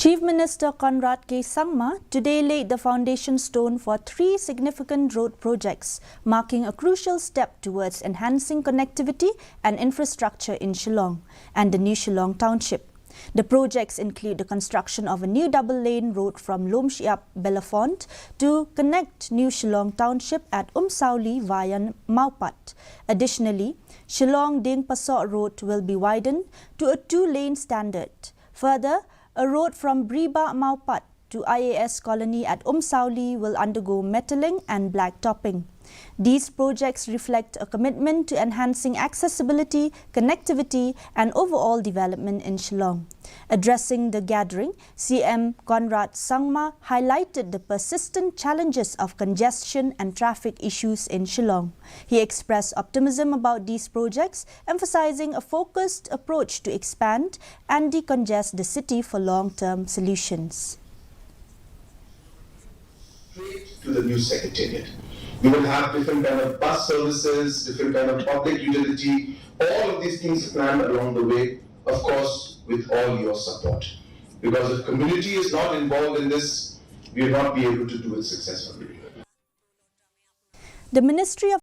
Chief Minister Conrad Sangma today laid the foundation stone for 3 significant road projects, marking a crucial step towards enhancing connectivity and infrastructure in Shillong and the new Shillong Township. The projects include the construction of a new double-lane road from Lom Siap Belafont to connect New Shillong Township at Sauli via Maupat. Additionally, Shillong Ding Pasok Road will be widened to a 2-lane standard. Further, a road from Briba Maupat to IAS Colony at Sauli will undergo metalling and blacktopping. These projects reflect a commitment to enhancing accessibility, connectivity and overall development in Shillong. Addressing the gathering, CM Conrad Sangma highlighted the persistent challenges of congestion and traffic issues in Shillong. He expressed optimism about these projects, emphasizing a focused approach to expand and decongest the city for long-term solutions. Straight to the new secretariat. We will have different kind of bus services, different kind of public utility, all of these things planned along the way, of course, with all your support. Because if community is not involved in this, we will not be able to do it successfully. The Ministry of